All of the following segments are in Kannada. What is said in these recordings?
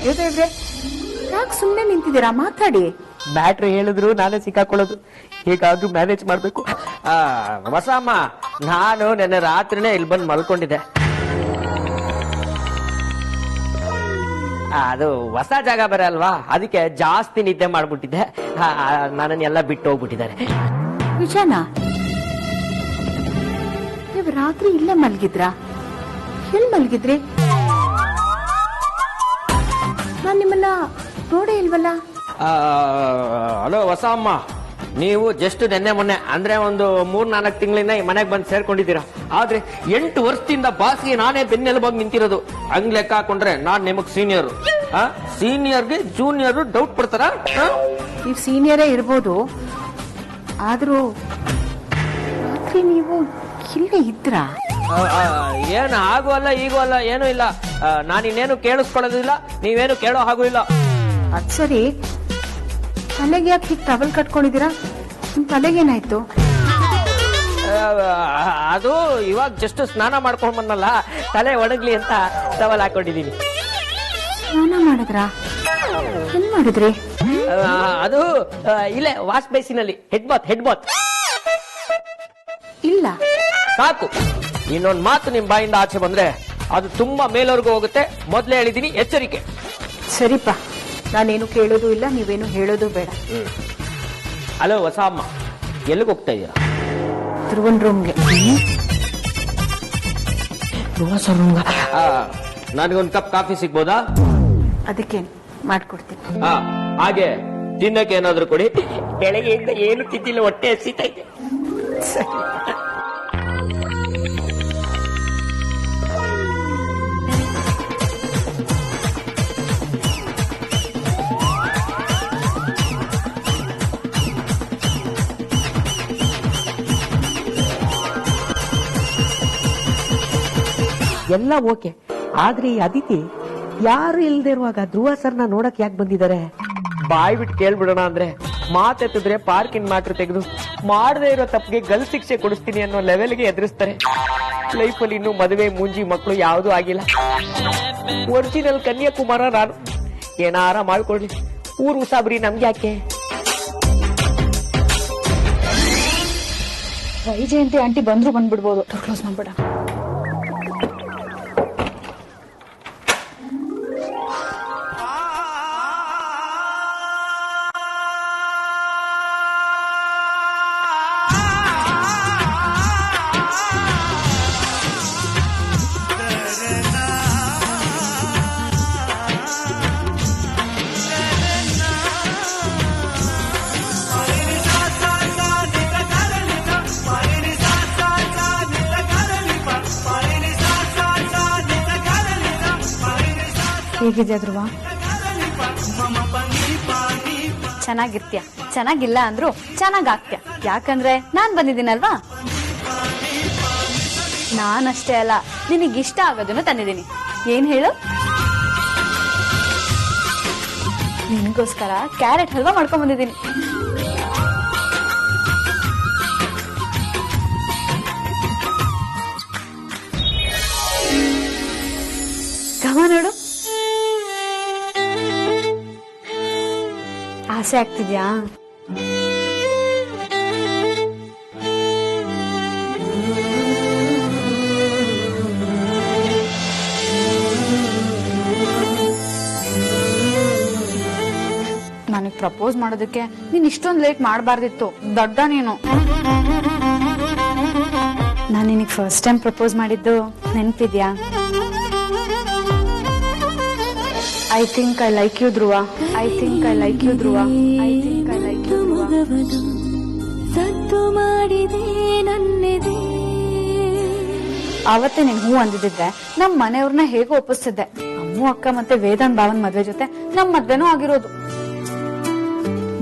ದೇವ್ರೆ, ಯಾಕೆ ಸುಮ್ಮನೆ ನಿಂತಿದ್ದೀರಾ? ಮಾತಾಡಿ. ಬ್ಯಾಟ್ರಿ ಹೇಳಿದ್ರು ನಾನೇ ಸಿಕ್ಕಾಕೊಳ್ಳೋದು. ಹೇಗಾದ್ರೂ ಮ್ಯಾನೇಜ್ ಮಾಡ್ಬೇಕು. ಹೊಸಮ್ಮ, ನಾನು ನೆನ್ನೆ ರಾತ್ರಿನೇ ಇಲ್ಲಿ ಬಂದು ಮಲ್ಕೊಂಡಿದ್ದೆ. ಅದು ಹೊಸ ಜಾಗ ಬೇರೆ ಅಲ್ವಾ, ಅದಕ್ಕೆ ಜಾಸ್ತಿ ನಿದ್ದೆ ಮಾಡ್ಬಿಟ್ಟಿದ್ದೆ. ನನ್ನನ್ನೆಲ್ಲ ಬಿಟ್ಟು ಹೋಗ್ಬಿಟ್ಟಿದ್ದಾರೆ. ನಿಜನಾ? ನೀವು ರಾತ್ರಿ ಇಲ್ಲೇ ಮಲ್ಗಿದ್ರಾ? ಎಲ್ಲಿ ಮಲ್ಗಿದ್ರಿ? ನಾನ್ ನಿಮ್ಮನ್ನ ನೋಡೇ ಇಲ್ವಲ್ಲ. ಹಲೋ ಹೊಸಮ್ಮ, ನೀವು ಜಸ್ಟ್ ನೆನ್ನೆ ಮೊನ್ನೆ ಅಂದ್ರೆ ಒಂದು 3-4 ತಿಂಗಳಿಂದ ಈ ಮನೆಗೆ ಬಂದು ಸೇರ್ಕೊಂಡಿದ್ದೀರಾ. ಆದ್ರೆ 8 ವರ್ಷದಿಂದ ಬಾಸ್ಗೆ ನಾನೇ ಬೆನ್ನೆಲುಬಾಗಿ ನಿಂತಿರೋದು. ಹಂಗ್ ಲೆಕ್ಕ ಹಾಕೊಂಡ್ರೆ ನಾನ್ ನಿಮಗ್ ಸೀನಿಯರ್. ಸೀನಿಯರ್ಗೆ ಜೂನಿಯರ್ ಡೌಟ್ ಪಡ್ತಾರ? ನೀವು ಸೀನಿಯರೇ ಇರ್ಬೋದು, ಆದ್ರೂ ರಾತ್ರಿ ನೀವು ಇಲ್ಲೇ ಇದ್ರಾ? ಏನು ಹಾಗೂ ಅಲ್ಲ ಈಗೂ ಅಲ್ಲ, ಏನೂ ಇಲ್ಲ. ನಾನಿನ್ನೇನು ಕೇಳಿಸ್ಕೊಳ್ಳೋದಿಲ್ಲ, ನೀವೇನು ಕೇಳೋ ಹಾಗೂ ಇಲ್ಲ. ಅದ್ ಸರಿ, ತಲೆಗೆ ಯಾಕೆ ಹೀಗೆ ಟವಲ್ ಕಟ್ಕೊಂಡಿದ್ದೀರಾ? ನಿಮ್ ತಲೆಗೇನಾಯ್ತು? ಅದು ಇವಾಗ ಜಸ್ಟ್ ಸ್ನಾನ ಮಾಡ್ಕೊಂಡ್ ಬಂದಲ್ಲ, ತಲೆ ಒಣಗ್ಲಿ ಅಂತ ಟವಲ್ ಹಾಕೊಂಡಿದೀನಿ. ಸ್ನಾನ ಮಾಡಿದ್ರಾ? ಏನ್ ಮಾಡಿದ್ರಿ? ಅದು ಇಲ್ಲೇ ವಾಶ್ ಬೇಸಿನಲ್ಲಿ ಹೆಡ್ ಬಾತ್. ಇಲ್ಲ. ಸಾಕು, ಇನ್ನೊಂದ್ ಮಾತು ನಿಮ್ ಬಾಯಿಂದ ಆಚೆ ಬಂದ್ರೆ ಅದು ತುಂಬಾ ಮೇಲವರೆಗೂ ಹೋಗುತ್ತೆ. ಮೊದ್ಲೇ ಹೇಳಿದೀನಿ, ಎಚ್ಚರಿಕೆ. ಸರಿಪಾ, ನಾನೇನು ಕೇಳೋದು ಇಲ್ಲ, ನೀವೇನು ಹೇಳೋದು ಬೇಡ. ಹಲೋ ಹೊಸ ಅಮ್ಮ, ಎಲ್ಲಿಗೆ ಹೋಗ್ತಾ ಇದೀರಾ? ಧ್ರುವನ್ ರೂಮ್ಗೆ. ನನಗೊಂದು ಕಪ್ ಕಾಫಿ ಸಿಗ್ಬೋದಾ? ಅದಕ್ಕೇನು ಮಾಡ್ಕೊಡ್ತೀನಿ. ಹಾಗೆ ತಿನ್ನಕ್ಕೆ ಏನಾದ್ರು ಕೊಡಿ. ಬೆಳಗ್ಗೆಯಿಂದ ಏನು ತಿಂದಿಲ್ಲ, ಹೊಟ್ಟೆ ಹಸಿತೈತೆ. ಸರಿ. ಎಲ್ಲ ಓಕೆ, ಆದ್ರೆ ಈ ಅದಿತಿ ಯಾರು ಇಲ್ದೇ ಇರುವಾಗ ಧ್ರುವ ಸರ್ನ ನೋಡಕ್ ಯಾಕೆ ಬಂದಿದ್ದಾರೆ? ಬಾಯ್ ಬಿಟ್ಟು ಕೇಳ್ಬಿಡೋಣ ಅಂದ್ರೆ ಮಾತೆತ್ತಿದ್ರೆ ಪಾರ್ಕಿನ್ ಮ್ಯಾಟ್ರ್ ತೆಗೆದು ಮಾಡದೇ ಇರೋ ತಪ್ಪಿಗೆ ಗಲ್ ಶಿಕ್ಷೆ ಕೊಡಿಸ್ತೀನಿ ಅನ್ನೋ ಲೆವೆಲ್ಗೆ ಎದುರಿಸ್ತಾರೆ. ಲೈಫಲ್ಲಿ ಇನ್ನು ಮದುವೆ ಮುಂಜಿ ಮಕ್ಕಳು ಯಾವ್ದೂ ಆಗಿಲ್ಲ. ಒರಿಜಿನಲ್ ಕನ್ಯಾಕುಮಾರ ನಾನು. ಏನಾರ ಮಾಡ್ಕೊಳ್ಳಿ, ಊರು ಉಸಾಬ್ರಿ ನಮ್ಗೆ ಯಾಕೆ? ವೈಜಯಂತಿ ಆಂಟಿ ಬಂದ್ರು ಬಂದ್ಬಿಡ್ಬೋದು. ಕ್ಲೋಸ್ ಮಾಡ್ಬೇಡ. ಹೇಗಿದ್ಯಾ ಧ್ರುವ? ಚೆನ್ನಾಗಿರ್ತೀಯ. ಚೆನ್ನಾಗಿಲ್ಲ ಅಂದ್ರು ಚೆನ್ನಾಗಾಗ್ತೀಯ. ಯಾಕಂದ್ರೆ ನಾನ್ ಬಂದಿದ್ದೀನಲ್ವಾ. ನಾನಷ್ಟೇ ಅಲ್ಲ, ನಿನಗಿಷ್ಟ ಆಗೋದನ್ನು ತಂದಿದ್ದೀನಿ. ಏನ್ ಹೇಳು? ನಿನ್ಗೋಸ್ಕರ ಕ್ಯಾರೆಟ್ ಹಲ್ವಾ ಮಾಡ್ಕೊಂಡ್ ಬಂದಿದ್ದೀನಿ. ಗಮ ನೋಡು. ಆಸೆ ಆಗ್ತಿದ್ಯಾ? ನನಗ್ ಪ್ರಪೋಸ್ ಮಾಡೋದಕ್ಕೆ ನೀನ್ ಇಷ್ಟೊಂದು ಲೇಟ್ ಮಾಡಬಾರ್ದಿತ್ತು. ದೊಡ್ಡ ನೀನು. ನಾನು ನಿನಗೆ ಫಸ್ಟ್ ಟೈಮ್ ಪ್ರಪೋಸ್ ಮಾಡಿದ್ದು ನೆನಪಿದ್ಯಾ? I think I like you Dhruva. I think I like you Dhruva. I think I like you Dhruva. ಸದ್ದು ಮಾಡಿದೆ ನನ್ನೆದೆ. ಅವತ್ತೇ ನೀನ್ ಹೂ ಅಂದಿದ್ರೆ ನಮ್ ಮನೆಯವ್ರನ್ನ ಹೇಗೋ ಒಪ್ಪಿಸ್ತಿದ್ದೆ. ಅಮ್ಮು ಅಕ್ಕ ಮತ್ತೆ ವೇದಾಂತ್ ಭಾವನ್ ಮದ್ವೆ ಜೊತೆ ನಮ್ ಮದ್ವೆನೂ ಆಗಿರೋದು.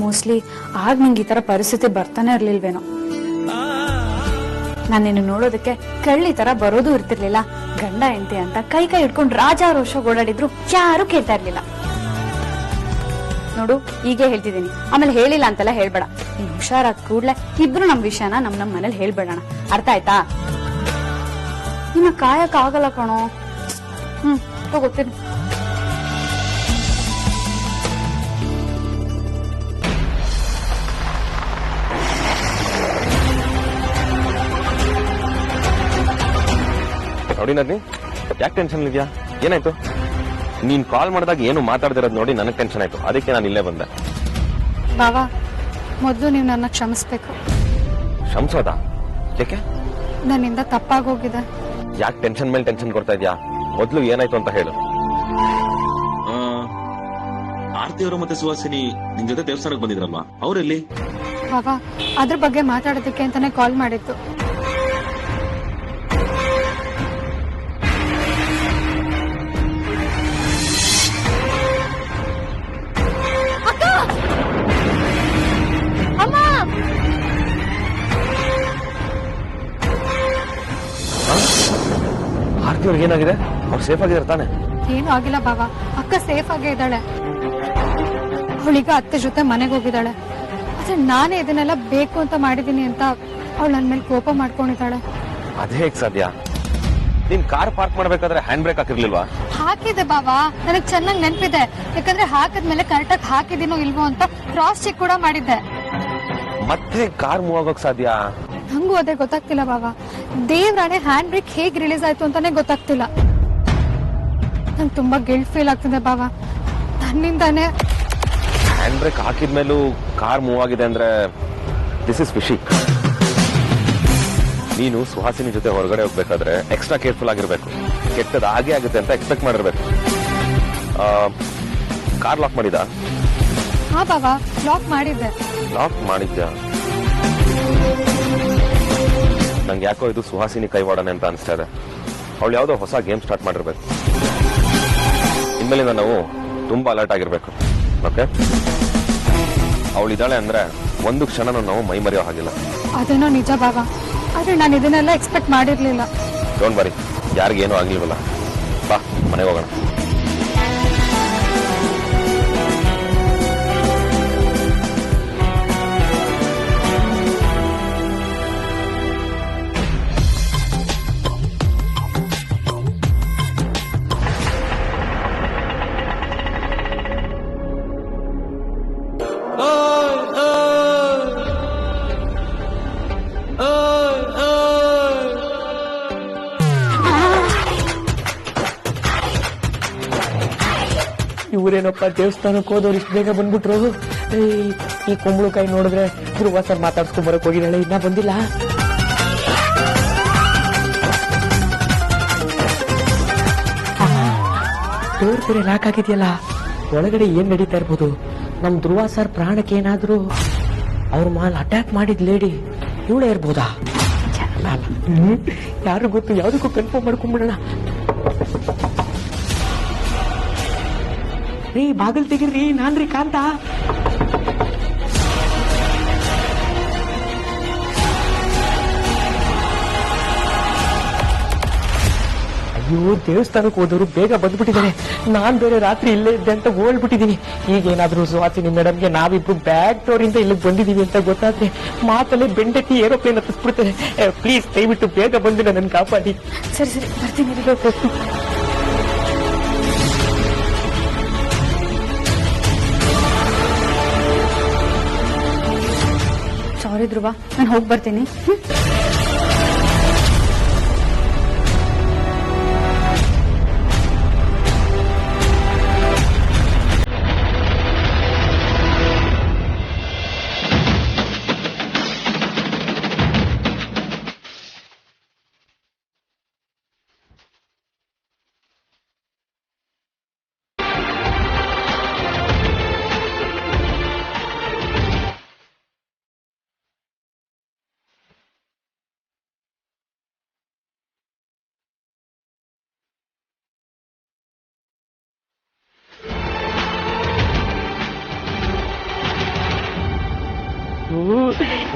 ಮೋಸ್ಟ್ಲಿ ಆಗ ನಿಂಗೆ ಈ ತರ ಪರಿಸ್ಥಿತಿ ಬರ್ತಾನೆ ಇರ್ಲಿಲ್ವೇನೋ. ನಾನು ನಿನ್ನ ನೋಡೋದಕ್ಕೆ ಕಳ್ಳಿ ತರ ಬರೋದು ಇರ್ತಿರ್ಲಿಲ್ಲ. ಗಂಡ ಹೆಂಡತಿ ಅಂತ ಕೈ ಕೈ ಇಟ್ಕೊಂಡು ರಾಜಾರೋಷ ಓಡಾಡಿದ್ರು ಯಾರು ಕೇಳ್ತಾ ಇರ್ಲಿಲ್ಲ. ನೋಡು, ಈಗೇ ಹೇಳ್ತಿದ್ದೀನಿ, ಆಮೇಲೆ ಹೇಳಿಲ್ಲ ಅಂತೆಲ್ಲ ಹೇಳ್ಬೇಡ. ನೀನ್ ಹುಷಾರಾದ ಕೂಡ್ಲೆ ಇಬ್ರು ನಮ್ ವಿಷಯನ ನಮ್ ಮನೇಲಿ ಹೇಳ್ಬೇಡಣ. ಅರ್ಥ ಆಯ್ತಾ? ನಿನ್ನ ಕಾಯಕ್ ಆಗಲ್ಲ ಕಣೋ. ತಗೋತೀನಿ. ನೋಡಿ ನದಿ, ಯಾಕೆ ಟೆನ್ಷನ್ ಇದೆಯಾ? ಏನಾಯ್ತು? ನೀನ್ ಕಾಲ್ ಮಾಡಿದಾಗ ಏನು ಮಾತಾಡ್ದಿರೋದು ನೋಡಿ ನನಗೆ ಟೆನ್ಷನ್ ಆಯ್ತು, ಅದಕ್ಕೆ ನಾನು ಇಲ್ಲೇ ಬಂದೆ. ಬಾವಾ, ಮೊದಲು ನೀವು ನನ್ನ ಕ್ಷಮಿಸ್ಬೇಕು. ಕ್ಷಮಿಸೋದಾ? ಯಾಕೆ? ನನ್ನಿಂದ ತಪ್ಪಾಗೋಗಿದೆ. ಯಾಕೆ ಟೆನ್ಷನ್ ಮೇಲೆ ಟೆನ್ಷನ್ ಕೊಡ್ತಾ ಇದ್ಯಾ? ಮೊದ್ಲು ಏನಾಯ್ತು ಅಂತ ಹೇಳು. ಆರ್ತಿ ಅವರು ಮತ್ತೆ ಸುಹಾಸಿನಿ ನಿನ್ ಜೊತೆ ದೇವಸ್ಥಾನಕ್ಕೆ ಬಂದಿದ್ರಲ್ವಾ, ಅವರೆಲ್ಲಿ? ಬಾವಾ, ಅದ್ರ ಬಗ್ಗೆ ಮಾತಾಡೋದಕ್ಕೆ ಅಂತಾನೆ ಕಾಲ್ ಮಾಡಿತ್ತು. ಆರ್ತಿ ಅವ್ರಿಗೆ ಏನಾಗಿದೆ? ಅವ್ರು ಸೇಫ್ ಆಗಿದ್ದಾರೆ ತಾನೆ? ಏನು ಆಗಿಲ್ಲ ಬಾವಾ, ಅಕ್ಕ ಸೇಫ್ ಆಗೇ ಇದ್ದಾಳೆ. ಅವಳೀಗ ಅತ್ತೆ ಜೊತೆ ಮನೆಗೆ ಹೋಗಿದ್ದಾಳೆ. ಆದ್ರೆ ನಾನೇ ಇದನ್ನೆಲ್ಲ ಬೇಕು ಅಂತ ಮಾಡಿದೀನಿ ಅಂತ ಅವಳು ನನ್ನ ಮೇಲೆ ಕೋಪ ಮಾಡ್ಕೊಂಡಿದ್ದಾಳೆ. ಅದೇ ಹೇಗ್ ಸಾಧ್ಯ? ನೀನ್ ಕಾರ್ ಪಾರ್ಕ್ ಮಾಡ್ಬೇಕಾದ್ರೆ ಹ್ಯಾಂಡ್ ಬ್ರೇಕ್ ಹಾಕಿರ್ಲಿಲ್ವಾ? ಹಾಕಿದೆ ಬಾವಾ, ನನಗ್ ಚೆನ್ನಾಗಿ ನೆನಪಿದೆ. ಯಾಕಂದ್ರೆ ಹಾಕಿದ್ಮೇಲೆ ಕರೆಕ್ಟಾಗಿ ಹಾಕಿದೀನೋ ಇಲ್ವೋ ಅಂತ ಕ್ರಾಸ್ ಚೆಕ್ ಕೂಡ ಮಾಡಿದ್ದೆ. ಮತ್ತೆ ಕಾರ್ ಮೂವ್ ಆಗೋಕ್ ಸಾಧ್ಯ? ನಂಗೂ ಅದೇ ಗೊತ್ತಾಗ್ತಿಲ್ಲ ಬಾವಾ. ದೇವ್ರಾಣೆ ಹ್ಯಾಂಡ್ ಬ್ರೇಕ್ ಹೇಗ್ ರಿಲೀಸ್ ಆಯ್ತು ಅಂತಾನೆ ಗೊತ್ತಾಗ್ತಿಲ್ಲ. ನಂಗೆ ತುಂಬಾ ಗಿಲ್ಟ್ ಫೀಲ್ ಆಗ್ತಿದೆ ಬಾವಾ. ನನ್ನಿಂದಾನೆ ಹ್ಯಾಂಡ್ ಬ್ರೇಕ್ ಹಾಕಿದ್ಮೇಲೂ ಕಾರ್ ಮೂವ್ ಆಗಿದೆ ಅಂದ್ರೆ ದಿಸ್ ಇಸ್ ಫಿಶಿ. ನೀನು ಸುಹಾಸಿನಿ ಜೊತೆ ಹೊರಗಡೆ ಹೋಗ್ಬೇಕಾದ್ರೆ ಎಕ್ಸ್ಟ್ರಾ ಕೇರ್ಫುಲ್ ಆಗಿರ್ಬೇಕು. ಕೆಟ್ಟದ್ ಹಾಗೆ ಆಗುತ್ತೆ ಅಂತ ಎಕ್ಸ್ಪೆಕ್ಟ್ ಮಾಡಿರ್ಬೇಕು. ಕಾರ್ ಲಾಕ್ ಮಾಡಿದ? ಹಾ ಬಾವಾ, ಲಾಕ್ ಮಾಡಿದ್ದೆ. ಲಾಕ್ ಮಾಡಿದ್ಯಾ? ನಂಗೆ ಯಾಕೋ ಇದು ಸುಹಾಸಿನಿ ಕೈವಾಡನೆ ಅಂತ ಅನಿಸ್ತಾ ಇದೆ. ಅವಳು ಯಾವ್ದೋ ಹೊಸ ಗೇಮ್ ಸ್ಟಾರ್ಟ್ ಮಾಡಿರ್ಬೇಕು. ಇನ್ಮೇಲಿಂದ ನಾವು ತುಂಬಾ ಅಲರ್ಟ್ ಆಗಿರ್ಬೇಕು. ಓಕೆ? ಅವಳಿದ್ದಾಳೆ ಅಂದ್ರೆ ಒಂದು ಕ್ಷಣನೂ ನಾವು ಮೈ ಮರೆಯೋ ಹಾಗಿಲ್ಲ. ಅದೇನೋ ನಿಜ ಬಾವಾ, ಆದ್ರೆ ನಾನು ಇದನ್ನೆಲ್ಲ ಎಕ್ಸ್ಪೆಕ್ಟ್ ಮಾಡಿರ್ಲಿಲ್ಲ. ಡೋಂಟ್ ವರಿ, ಯಾರಿಗೇನೂ ಆಗ್ಲಿಲ್ವಲ್ಲ. ಬಾ ಮನೆಗೆ ಹೋಗೋಣ. ಇವರೇನಪ್ಪ ದೇವಸ್ಥಾನಕ್ಕೆ ಹೋದವ್ರು ಇಷ್ಟು ಬೇಗ ಬಂದ್ಬಿಟ್ರು. ಈ ಕುಂಬಳಕಾಯಿ ನೋಡಿದ್ರೆ ಧ್ರುವ ಸರ್ ಮಾತಾಡ್ಸ್ಕೊಂಡ್ ಬರಕ್ ಹೋಗಿದ್ದಾಳೆ, ಇನ್ನ ಬಂದಿಲ್ಲ. ಡೋರ್ ಬೇರೆ ಲಾಕ್ ಆಗಿದೆಯಲ್ಲ, ಒಳಗಡೆ ಏನ್ ನಡೀತಾ ಇರ್ಬೋದು? ನಮ್ ಧ್ರುವ ಸರ್ ಪ್ರಾಣಕ್ಕೆ ಏನಾದ್ರು ಅವ್ರ ಮಾಲ್ ಅಟ್ಯಾಕ್ ಮಾಡಿದ್ ಲೇಡಿ ಇವಳೇ ಇರ್ಬೋದಾ? ಯಾರು ಗೊತ್ತು, ಯಾವ್ದಕ್ಕೂ ಕನ್ಫರ್ಮ್ ಮಾಡ್ಕೊಂಡ್ಬಿಡೋಣ. ರೀ ಬಾಗಿಲ್ ತೆಗಿರ್ರಿ, ನಾನ್ರಿ ಕಾಂತ. ಅಯ್ಯೋ, ದೇವಸ್ಥಾನಕ್ಕೆ ಹೋದವರು ಬೇಗ ಬಂದ್ಬಿಟ್ಟಿದ್ದಾರೆ. ನಾನ್ ಬೇರೆ ರಾತ್ರಿ ಇಲ್ಲೇ ಇದ್ದೆ ಅಂತ ಓಡ್ಬಿಟ್ಟಿದೀನಿ. ಈಗೇನಾದ್ರೂ ಸುಹಾಸಿನಿ ಮೇಡಮ್ಗೆ ನಾವಿಬ್ರು ಬ್ಯಾಕ್ ಡೋರ್ ಇಂದ ಇಲ್ಲಿಗೆ ಬಂದಿದೀವಿ ಅಂತ ಗೊತ್ತಾದ್ರೆ ಮಾತಲ್ಲೇ ಬೆಂಡೆತ್ತಿ ಏರೋಪ್ಲೇನ್ ಹತ್ತಿಸ್ಬಿಡ್ತಾರೆ. ಪ್ಲೀಸ್ ದಯವಿಟ್ಟು ಬೇಗ ಬಂದು ನನ್ನ ಕಾಪಾಡಿ. ಸರಿ ಸರಿ, ಬರ್ತೀನಿ. ಸಾರಿ ಧ್ರುವ, ನಾನು ಹೋಗಿ ಬರ್ತೀನಿ.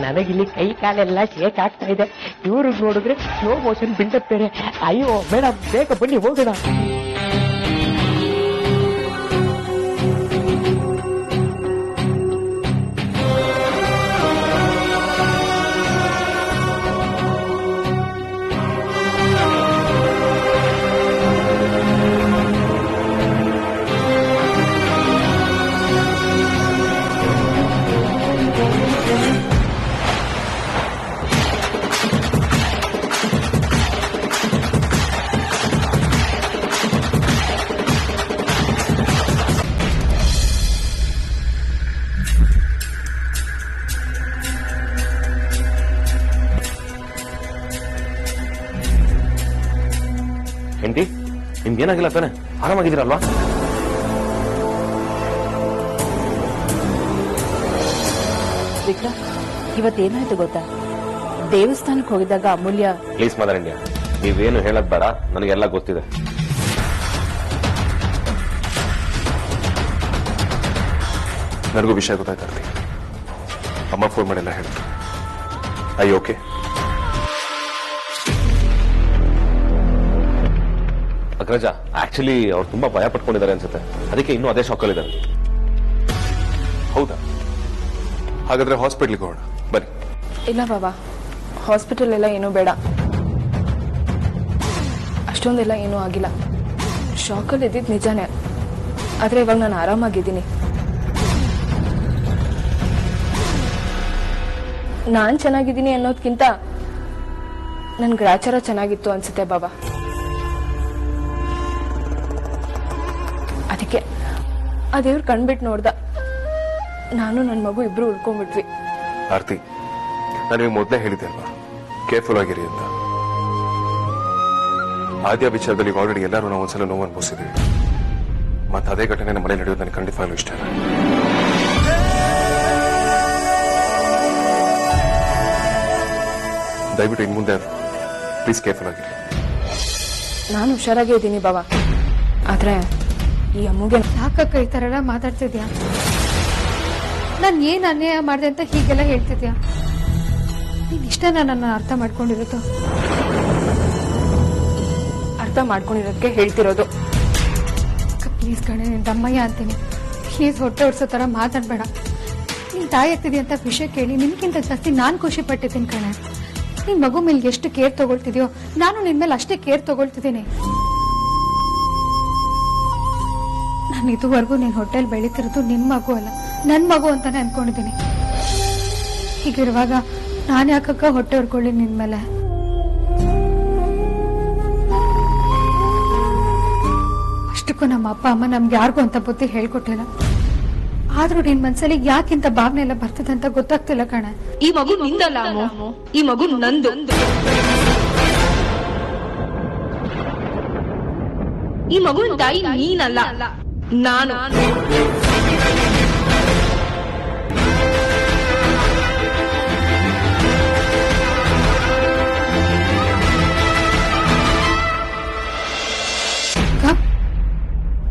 ನನಗಿಲ್ಲಿ ಕೈ ಕಾಲೆಲ್ಲ ಶೇಕ್ ಆಗ್ತಾ ಇದೆ. ಇವ್ರಿಗೆ ನೋಡಿದ್ರೆ ಸ್ಲೋ ಮೋಷನ್ ಬಿಲ್ಡಪ್ ಬೇರೆ. ಅಯ್ಯೋ ಮೇಡಮ್, ಬೇಗ ಬನ್ನಿ ಹೋಗೋಣ. ಹೆಂಡತಿ ನಿಮ್ಗೇನಾಗಿಲ್ಲ ತಾನೆ? ಆರಾಮಾಗಿದ್ದೀರಲ್ವಾ? ವಿಕ್ರಮ್, ಇವತ್ತೇನಾಯ್ತು ಗೊತ್ತಾ? ದೇವಸ್ಥಾನಕ್ಕೆ ಹೋಗಿದ್ದಾಗ ಅಮೂಲ್ಯ. ಪ್ಲೀಸ್ ಮದರ್ ಇಂಡಿಯಾ, ನೀವೇನು ಹೇಳಕ್ ಬೇಡ, ನನಗೆಲ್ಲ ಗೊತ್ತಿದೆ. ನನಗೂ ವಿಷಯ ಗೊತ್ತಾಯ್ತು. ಅಮ್ಮ ಫೋನ್ ಮಾಡಿಲ್ಲ ಹೇಳಿದ್ರು. I okay? ಅಗ್ರಜ, ಆಕ್ಚುಲಿ ಅವ್ರು ತುಂಬಾ ಭಯ ಪಟ್ಕೊಂಡಿದ್ದಾರೆ ಅನ್ಸುತ್ತೆ, ಅದಕ್ಕೆ ಇನ್ನೂ ಅದೇ ಶಾಕಲ್ಲಿದ್ದಾರೆ. ಹೌದಾ? ಹಾಗಾದ್ರೆ ಹಾಸ್ಪಿಟ್ಲಿಗೆ ಹೋಗೋಣ ಬನ್ನಿ. ಇಲ್ಲ ಬಾಬಾ, ಹಾಸ್ಪಿಟಲ್ ಎಲ್ಲ ಏನೂ ಬೇಡ. ಅಷ್ಟೊಂದೆಲ್ಲ ಏನೂ ಆಗಿಲ್ಲ. ಶಾಕಲ್ಲಿ ಇದ್ದಿದ್ದು ನಿಜಾನೇ, ಆದ್ರೆ ಇವಾಗ ನಾನು ಆರಾಮಾಗಿದ್ದೀನಿ. ನಾನ್ ಚೆನ್ನಾಗಿದ್ದೀನಿ ಅನ್ನೋದ್ಕಿಂತ ನನ್ ಗ್ರಾಚಾರ ಚೆನ್ನಾಗಿತ್ತು ಅನ್ಸುತ್ತೆ ಬಾಬಾ. ಅದಕ್ಕೆ ಆ ದೇವ್ರು ಕಣ್ಬಿಟ್ಟು ನೋಡ್ದ, ನಾನು ನನ್ನ ಮಗು ಇಬ್ರು ಉಳ್ಕೊಂಡ್ಬಿಟ್ವಿ. ಆರ್ತಿ, ನಾನು ನಿಮಗೆ ಮೊದಲೇ ಹೇಳಿದ್ದೆ ಅಲ್ವಾ, ಕೇರ್ಫುಲ್ ಆಗಿರಿ ಅಂತ. ಆದ್ಯ ವಿಚಾರದಲ್ಲಿ ಆಲ್ರೆಡಿ ಎಲ್ಲರೂ ನಾವು ಒಂದ್ಸಲ ನೋವು ಅನುಭವಿಸಿದ್ವಿ. ಮತ್ತೆ ಅದೇ ಘಟನೆ ನಮ್ಮ ಮನೆ ನಡೆಯೋದು ನನಗೆ ಖಂಡಿತವಾಗ್ಲೂ ಇಷ್ಟ ಇಲ್ಲ. ದಯವಿಟ್ಟು ಇನ್ ಮುಂದೆ ಪ್ಲೀಸ್ ಕೇರ್ಫುಲ್ ಆಗಿರಿ. ನಾನು ಹುಷಾರಾಗೇ ಇದ್ದೀನಿ ಬಾಬಾ, ಆದ್ರೆ ಈ ಅಮ್ಮಗೆ ಯಾಕಕ್ಕ ಈ ತರ ಎಲ್ಲ ಮಾತಾಡ್ತಿದ್ಯಾ? ನಾನ್ ಏನ್ ಅನ್ಯಾಯ ಮಾಡ್ದೆ ಅಂತ ಹೀಗೆಲ್ಲ ಹೇಳ್ತಿದ್ಯಾ? ನೀನ್ ಇಷ್ಟ ನನ್ನ ಅರ್ಥ ಮಾಡ್ಕೊಂಡಿರೋದು? ಅರ್ಥ ಮಾಡ್ಕೊಂಡಿರೋದಕ್ಕೆ ಹೇಳ್ತಿರೋದು. ಪ್ಲೀಸ್ ಕಣೆ, ನಿನ್ ತಮ್ಮಯ್ಯ ಅಂತೀನಿ, ಪ್ಲೀಸ್ ಹೊಟ್ಟೆ ಹೊಡ್ಸೋ ತರ ಮಾತಾಡ್ಬೇಡ. ನಿನ್ ತಾಯಿ ಆಗ್ತಿದ್ಯಾ ಅಂತ ವಿಷಯ ಕೇಳಿ ನಿನ್ಗಿಂತ ಜಾಸ್ತಿ ನಾನ್ ಖುಷಿ ಪಟ್ಟಿದ್ದೀನಿ ಕಣೆ. ನಿನ್ ಮಗು ಮೇಲೆ ಎಷ್ಟು ಕೇರ್ ತಗೊಳ್ತಿದ್ಯೋ ನಾನು ನಿನ್ ಮೇಲೆ ಅಷ್ಟೇ ಕೇರ್ ತಗೊಳ್ತಿದ್ದೀನಿ. ನಾನು ಇದುವರೆಗೂ ನಿನ್ ಹೊಟ್ಟೆಲ್ ಬೆಳೀತಿರೋದು ನಿನ್ ಮಗು ಅಲ್ಲ, ನನ್ ಮಗು ಅಂತಾನೆ ಅನ್ಕೊಂಡಿದ್ದೀನಿ. ಹೀಗಿರುವಾಗ ನಾನು ಯಾಕಕ್ಕ ಹೊಟ್ಟೆ ಹೊಡ್ಕೊಳ್ಳಿ ನಿನ್ ಮೇಲೆ? ಅಷ್ಟಕ್ಕೂ ನಮ್ಮ ಅಪ್ಪ ಅಮ್ಮ ನಮ್ಗೆ ಯಾರಿಗೂ ಅಂತ ಬುದ್ಧಿ ಹೇಳ್ಕೊಟ್ಟಿಲ್ಲ. ಆದ್ರೂ ನಿನ್ ಮನ್ಸಲ್ಲಿ ಯಾಕಿಂತ ಭಾವನೆ ಎಲ್ಲ ಬರ್ತದೆ ಅಂತ ಗೊತ್ತಾಗ್ತಿಲ್ಲ ಕಣ. ಈ ಮಗು ನಿಂದಲ್ಲ ಅಮ್ಮು, ಈ ಮಗು ನಂದು. ಈ ಮಗುವಿನ ತಾಯಿ ನೀನಲ್ಲ, ನಾನು.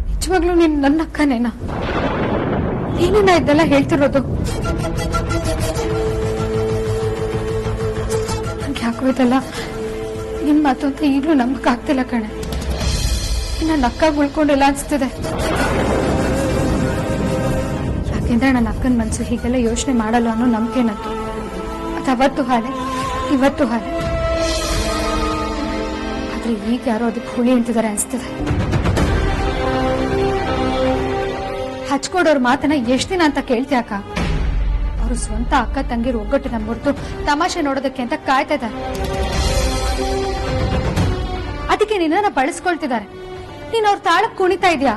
ನಿಜವಾಗ್ಲೂ ನೀನ್ ನನ್ನ ಅಕ್ಕನೇನಾ? ಏನೇನ ಇದೆಲ್ಲ ಹೇಳ್ತಿರೋದು? ನನ್ಗೆ ಯಾಕೋ ಇದೆಲ್ಲ ನಿನ್ ಮಾತು ಅಂತ ಈಗ್ಲೂ ನಂಬಕ್ ಆಗ್ತಿಲ್ಲ ಕಣೆ. ನನ್ನ ಅಕ್ಕ ಉಳ್ಕೊಂಡಿಲ್ಲ ಅನ್ಸ್ತಿದೆ. ಯಾಕೆಂದ್ರೆ ನನ್ನ ಅಕ್ಕನ ಮನ್ಸು ಹೀಗೆಲ್ಲ ಯೋಚನೆ ಮಾಡಲ್ಲ ಅನ್ನೋ ನಂಬಿಕೆ ನತ್ತು. ಅದು ಅವತ್ತು ಹಾಲೆ, ಇವತ್ತು ಹಾಲೆ. ಆದ್ರೆ ಈಗ ಯಾರೋ ಅದಕ್ಕೆ ಹುಳಿ ಅಂತಿದ್ದಾರೆ ಅನ್ಸ್ತಿದೆ. ಹಚ್ಕೊಡೋರ್ ಮಾತನ್ನ ಎಷ್ಟ್ ದಿನ ಅಂತ ಕೇಳ್ತ್ಯಾಕ? ಅವರು ಸ್ವಂತ ಅಕ್ಕ ತಂಗಿರು ಒಗ್ಗಟ್ಟಿನ ಹೊರತು ತಮಾಷೆ ನೋಡೋದಕ್ಕೆ ಅಂತ ಕಾಯ್ತಾ ಇದ್ದಾರೆ. ಅದಕ್ಕೆ ನಿನ್ನ ಬಳಸ್ಕೊಳ್ತಿದ್ದಾರೆ. ನೀನ್ ಅವ್ರ ತಾಳಕ್ ಕುಣಿತಾ ಇದ್ಯಾ?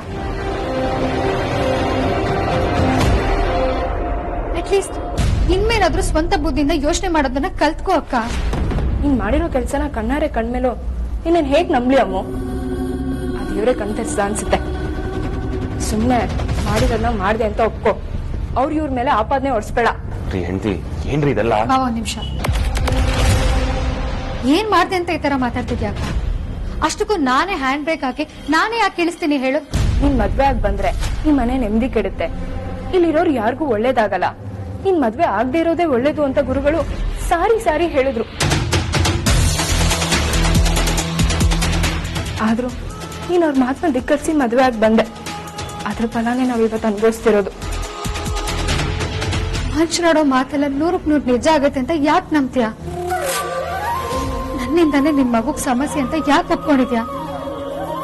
ಅಟ್ಲೀಸ್ಟ್ ಇನ್ಮೇಲಾದ್ರೂ ಸ್ವಂತ ಬುದ್ಧಿಯಿಂದ ಯೋಚನೆ ಮಾಡೋದನ್ನ ಕಲ್ತ್ಕೋ ಅಕ್ಕ. ನೀನ್ ಮಾಡಿರೋ ಕೆಲ್ಸನ ಕಣ್ಣಾರೆ ಕಣ್ಮೇಲೋ ನೀನ್ ಹೇಗ್ ನಂಬ್ಲಿ ಅಮ್ಮು? ಅದ್ ಇವ್ರೆ ಕಣ್ತರಿಸ್ದ ಅನ್ಸುತ್ತೆ. ಸುಮ್ನೆ ಮಾಡಿರೋದನ್ನ ಮಾಡ್ದೆ ಅಂತ ಒಪ್ಕೋ. ಅವ್ರ ಇವ್ರ ಮೇಲೆ ಆಪಾದನೆ ಹೊಡ್ಸ್ಬೇಡ. ಹೆಂಡತಿ, ಏನ್ರಿ ಇದೆಲ್ಲ? ಒಂದ್ ನಿಮಿಷ, ಏನ್ ಮಾಡ್ದೆ ಅಂತ ಈ ತರ ಮಾತಾಡ್ತಿದ್ಯಾಕ? ಅಷ್ಟಕ್ಕೂ ನಾನೇ ಹ್ಯಾಂಡ್ ಬ್ರೇಕ್ ಹಾಕಿ ನಾನೇ ಯಾಕೆ ಇಳಿಸ್ತೀನಿ ಹೇಳು? ನೀನ್ ಮದ್ವೆ ಆಗ್ ಬಂದ್ರೆ ನಿನ್ ಮನೆ ನೆಮ್ಮದಿ ಕೆಡುತ್ತೆ. ಇಲ್ಲಿರೋರು ಯಾರಿಗೂ ಒಳ್ಳೇದಾಗಲ್ಲ. ನೀನ್ ಮದ್ವೆ ಆಗದೆ ಇರೋದೇ ಒಳ್ಳೇದು ಅಂತ ಗುರುಗಳು ಸಾರಿ ಸಾರಿ ಹೇಳಿದ್ರು. ಆದ್ರೂ ನೀನ್ ಅವ್ರ ಮಾತನ್ನ ಧಿಕ್ಕರಿಸಿ ಮದ್ವೆ ಆಗಿ ಬಂದೆ. ಅದ್ರ ಫಲನೇ ನಾವ್ ಇವತ್ತು ಅನುಭವಿಸ್ತಿರೋದು. ಮನುಷ್ಯರಾಡೋ ಮಾತೆಲ್ಲ 100% ನಿಜ ಆಗತ್ತೆ ಅಂತ ಯಾಕೆ ನಂಬ್ತೀಯ? ನನ್ನಿಂದಾನೇ ನಿನ್ ಮಗುಗ್ ಸಮಸ್ಯೆ ಅಂತ ಯಾಕೆ ಒಪ್ಕೊಂಡಿದ್ಯಾ?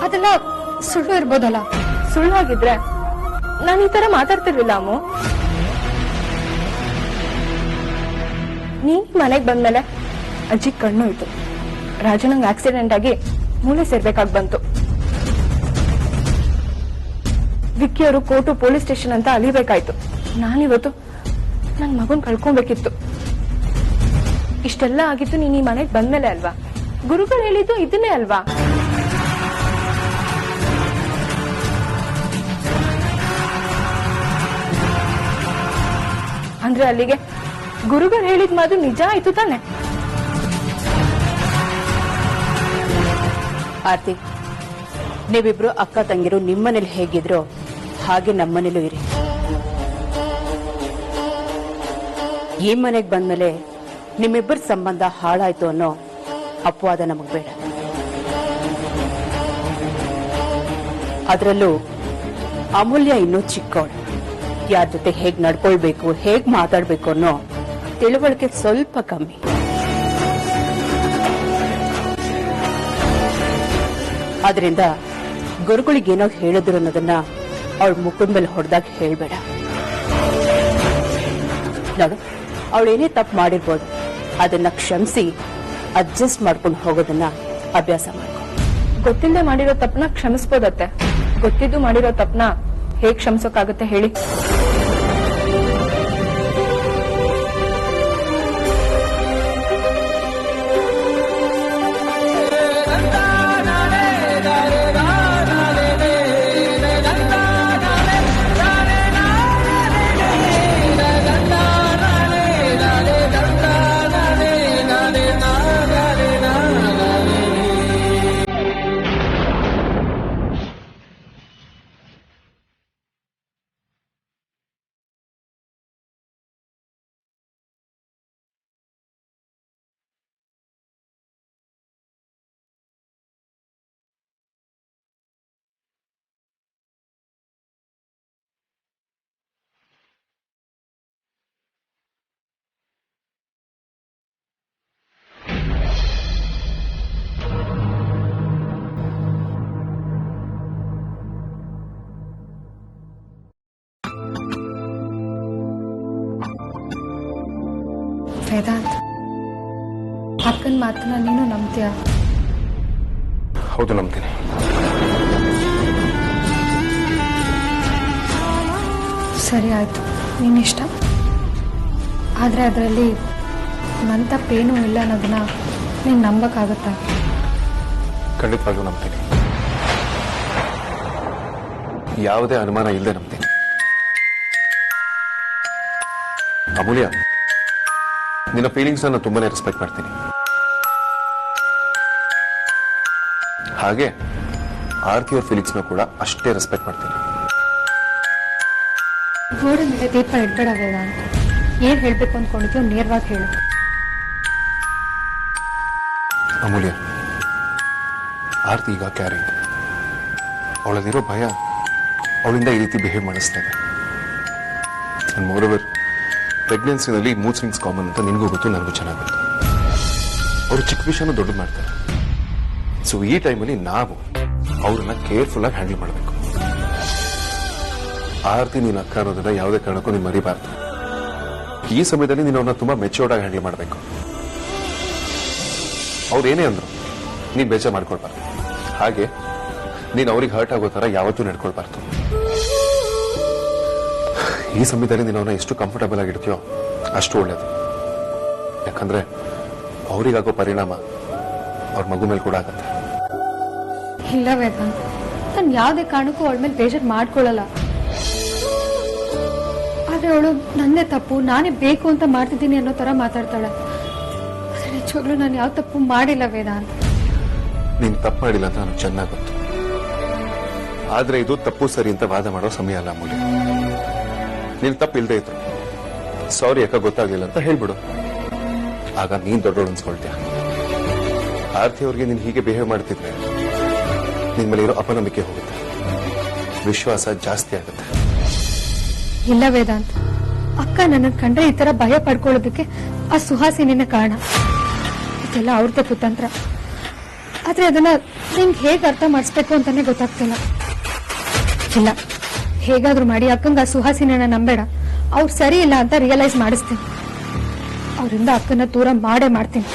ಅದೆಲ್ಲ ಸುಳ್ಳು ಇರ್ಬೋದಲ್ಲ? ಸುಳ್ಳಾಗಿದ್ರೆ ನಾನು ಈ ತರ ಮಾತಾಡ್ತಿರ್ಲಿಲ್ಲ ಅಮ್ಮು. ನೀನ್ ಮನೆಗ್ ಬಂದ್ಮೇಲೆ ಅಜ್ಜಿ ಕಣ್ಣು ಇತ್ತು. ರಾಜನಂಗ್ ಆಕ್ಸಿಡೆಂಟ್ ಆಗಿ ಮೂಳೆ ಸೇರ್ಬೇಕಾಗ್ ಬಂತು. ವಿಕ್ಕಿಯವರು ಕೋರ್ಟು ಪೊಲೀಸ್ ಸ್ಟೇಷನ್ ಅಂತ ಅಲಿಬೇಕಾಯ್ತು. ನಾನಿವತ್ತು ನನ್ ಮಗನ್ ಕಳ್ಕೊಬೇಕಿತ್ತು. ಇಷ್ಟೆಲ್ಲ ಆಗಿತ್ತು ನೀನ್ ಈ ಮನೆಗ್ ಬಂದ್ಮೇಲೆ ಅಲ್ವಾ? ಗುರುಗಳು ಹೇಳಿದ್ದು ಇದನ್ನೇ ಅಲ್ವಾ? ಅಂದ್ರೆ ಅಲ್ಲಿಗೆ ಗುರುಗಳು ಹೇಳಿದ ಮಾತು ನಿಜ ಆಯ್ತು ತಾನೆ? ಆರ್ತಿ, ನೀವಿಬ್ರು ಅಕ್ಕ ತಂಗಿರು ನಿಮ್ಮನೇಲಿ ಹೇಗಿದ್ರೋ ಹಾಗೆ ನಮ್ಮನೇಲೂ ಇರಿ. ಈ ಮನೆಗೆ ಬಂದ್ಮೇಲೆ ನಿಮ್ಮಿಬ್ಬರ ಸಂಬಂಧ ಹಾಳಾಯ್ತು ಅನ್ನೋ ಅಪವಾದ ನಮಗ್ ಬೇಡ. ಅದರಲ್ಲೂ ಅಮೂಲ್ಯ ಇನ್ನೂ ಚಿಕ್ಕವಳು. ಯಾರ ಜೊತೆ ಹೇಗ್ ನಡ್ಕೊಳ್ಬೇಕು, ಹೇಗ್ ಮಾತಾಡ್ಬೇಕು ಅನ್ನೋ ತಿಳುವಳಿಕೆ ಸ್ವಲ್ಪ ಕಮ್ಮಿ. ಆದ್ರಿಂದ ಗುರುಗಳಿಗೇನೋ ಹೇಳಿದ್ರು ಅನ್ನೋದನ್ನ ಅವಳ ಮುಖದ ಮೇಲೆ ಹೊಡೆದಾಗ ಹೇಳ್ಬೇಡ. ನೋಡು, ಅವಳೇನೇ ತಪ್ಪು ಮಾಡಿರ್ಬೋದು, ಅದನ್ನ ಕ್ಷಮಿಸಿ ಅಡ್ಜಸ್ಟ್ ಮಾಡ್ಕೊಂಡು ಹೋಗೋದನ್ನ ಅಭ್ಯಾಸ ಮಾಡ್ಕೊ. ಗೊತ್ತಿಲ್ಲದೆ ಮಾಡಿರೋ ತಪ್ಪನ ಕ್ಷಮಿಸ್ಬೋದತ್ತೆ, ಗೊತ್ತಿದ್ದು ಮಾಡಿರೋ ತಪ್ಪನ ಹೇಗ್ ಕ್ಷಮಿಸೋಕಾಗತ್ತೆ ಹೇಳಿ? ವೇದಾಂತ್, ಅಕ್ಕನ ಮಾತನ್ನ ನೀನು ನಂಬ್ತೀಯ? ಹೌದು, ನಂಬ್ತೀನಿ. ಸರಿ ಆಯ್ತು, ನಿನ್ನಿಷ್ಟ. ಆದ್ರೆ ಅದರಲ್ಲಿ ನನ್ನ ತಪ್ಪೇನೂ ಇಲ್ಲ ಅನ್ನೋದನ್ನ ನೀನು ನಂಬಕ್ಕಾಗತ್ತಾ? ಖಂಡಿತವಾಗ್ಲೂ ನಂಬ್ತೀನಿ. ಯಾವುದೇ ಅನುಮಾನ ಇಲ್ಲದೆ ನಂಬ್ತೀನಿ. ಅಮೂಲ್ಯ, ನಿನ್ನ ಫೀಲಿಂಗ್ಸ್ ಅನ್ನು ತುಂಬಾನೇ ರೆಸ್ಪೆಕ್ಟ್ ಮಾಡ್ತೀನಿ. ಹಾಗೆ ಆರ್ತಿ ಅವ್ರ ಫೀಲಿಂಗ್ಸ್ ಕೂಡ ಅಷ್ಟೇ ರೆಸ್ಪೆಕ್ಟ್ ಮಾಡ್ತೀನಿ. ಗೋಡೆ ಮೇಲೆ ದೀಪ ಇಡ್ಬೇಡ ವೇದಾಂತ್. ಏನ್ ಹೇಳ್ಬೇಕು ಅಂದ್ಕೊಂಡಿದ್ಯೋ ನೇರವಾಗಿ ಹೇಳು. ಅಮೂಲ್ಯ, ಆರ್ತಿ ಈಗ ಕ್ಯಾರಿ, ಅವಳಲ್ಲಿರೋ ಭಯ ಅವಳಿಂದ ಈ ರೀತಿ ಬಿಹೇವ್ ಮಾಡಿಸ್ತಾ ಇದೆ. ಅಂಡ್ ಮೋರೋವರ್, ಪ್ರೆಗ್ನೆನ್ಸಿನಲ್ಲಿ ಮೂಡ್ ಸ್ವಿಂಗ್ಸ್ ಕಾಮನ್ ಅಂತ ನಿನಗೂ ಗೊತ್ತು, ನನಗೂ ಚೆನ್ನಾಗಿ ಗೊತ್ತು. ಅವರು ಚಿಕ್ಕ ವಿಷಯನ ದೊಡ್ಡದು ಮಾಡ್ತಾರೆ. ಸೊ ಈ ಟೈಮಲ್ಲಿ ನಾವು ಅವ್ರನ್ನ ಕೇರ್ಫುಲ್ ಆಗಿ ಹ್ಯಾಂಡಲ್ ಮಾಡಬೇಕು. ಆರ್ತಿ ನೀನು ಅಕ್ಕ ಅನ್ನೋದನ್ನ ಯಾವುದೇ ಕಾರಣಕ್ಕೂ ನೀನು ಮರಿಬಾರ್ದು. ಈ ಸಮಯದಲ್ಲಿ ನೀನು ಅವ್ರನ್ನ ತುಂಬಾ ಮೆಚ್ಯೂರ್ಡ್ ಆಗಿ ಹ್ಯಾಂಡಲ್ ಮಾಡಬೇಕು. ಅವ್ರು ಏನೇ ಅಂದ್ರು ನೀನ್ ಬೇಜಾರು ಮಾಡ್ಕೊಳ್ಬಾರ್ದು. ಹಾಗೆ ನೀನು ಅವ್ರಿಗೆ ಹರ್ಟ್ ಆಗೋ ತರ ಯಾವತ್ತೂ ನಡ್ಕೊಳ್ಬಾರ್ದು. ಈ ಸಮಯದಲ್ಲಿ ನೀನು ಅವನ್ನ ಎಷ್ಟು ಕಂಫರ್ಟಬಲ್ ಆಗಿರ್ತೀಯೋ ಅಷ್ಟು ಒಳ್ಳೇದು. ಯಾಕಂದ್ರೆ ಅವ್ರಿಗಾಗೋ ಪರಿಣಾಮ ಅವ್ರ ಮಗು ಮೇಲೆ ಕೂಡ ಆಗತ್ತೆ. ಇಲ್ಲ ವೇದಾಂತ್, ನಾನು ಯಾವುದೇ ಕಾರಣಕ್ಕೂ ಅವಳ ಮೇಲೆ ಬೇಜಾರು ಮಾಡ್ಕೊಳ್ಳಲ್ಲ. ಆದ್ರೆ ಅವಳು ನನ್ನೇ ತಪ್ಪು, ನಾನೇ ಬೇಕು ಅಂತ ಮಾಡ್ತಿದ್ದೀನಿ ಅನ್ನೋ ತರ ಮಾತಾಡ್ತಾಳೆ. ಆದ್ರೆ ನಿಜವಾಗ್ಲೂ ನಾನು ಯಾವ ತಪ್ಪು ಮಾಡಿಲ್ಲ ವೇದಾಂತ್. ನೀನು ತಪ್ಪು ಮಾಡಿಲ್ಲ ಅಂತ ನನಗೆ ಚೆನ್ನಾಗಿ ಗೊತ್ತು. ಆದ್ರೆ ಇದು ತಪ್ಪು ಸರಿ ಅಂತ ವಾದ ಮಾಡೋ ಸಮಯ ಅಲ್ಲ ಅಮೂಲ್ಯ. ನೀನು ತಪ್ಪು ಇಲ್ಲದೆ ಇದ್ರು ಸಾರಿ ಯಾಕೆ ಗೊತ್ತಾಗ್ಲಿಲ್ಲ ಅಂತ ಹೇಳ್ಬಿಡು. ಆಗ ನೀನ್ ದೊಡ್ಡೋಳು ಅನ್ಸ್ಕೊಳ್ತೀಯ. ಆರ್ತಿ ಅವ್ರಿಗೆ ನೀನು ಹೀಗೆ ಬಿಹೇವ್ ಮಾಡ್ತಿದ್ರೆ ನಿನ್ ಮೇಲೆ ಇರೋ ಅಪನಂಬಿಕೆ ಹೋಗುತ್ತೆ, ವಿಶ್ವಾಸ ಜಾಸ್ತಿ ಆಗುತ್ತೆ. ಇಲ್ಲ ವೇದಾಂತ್, ಅಕ್ಕ ನನ್ನ ಕಂಡ್ರೆ ಈ ತರ ಭಯ ಪಡ್ಕೊಳ್ಳೋದಕ್ಕೆ ಆ ಸುಹಾಸಿನಿನ ಕಾರಣ. ಇದೆಲ್ಲ ಅವ್ರದ್ದೇ ಕುತಂತ್ರ. ಆದ್ರೆ ಅದನ್ನ ನಿಂಗೆ ಹೇಗೆ ಅರ್ಥ ಮಾಡಿಸ್ಬೇಕು ಅಂತಾನೆ ಗೊತ್ತಾಗ್ತಿಲ್ಲ. ಇಲ್ಲ, ಹೇಗಾದ್ರೂ ಮಾಡಿ ಅಕ್ಕಂಗ ಆ ಸುಹಾಸಿನಿನ ನಂಬೇಡ. ಅವ್ರು ಸರಿ ಇಲ್ಲ ಅಂತ ರಿಯಲೈಸ್ ಮಾಡಿಸ್ತೀನಿ. ಅವರಿಂದ ಅಕ್ಕನ ದೂರ ಮಾಡೇ ಮಾಡ್ತೀನಿ.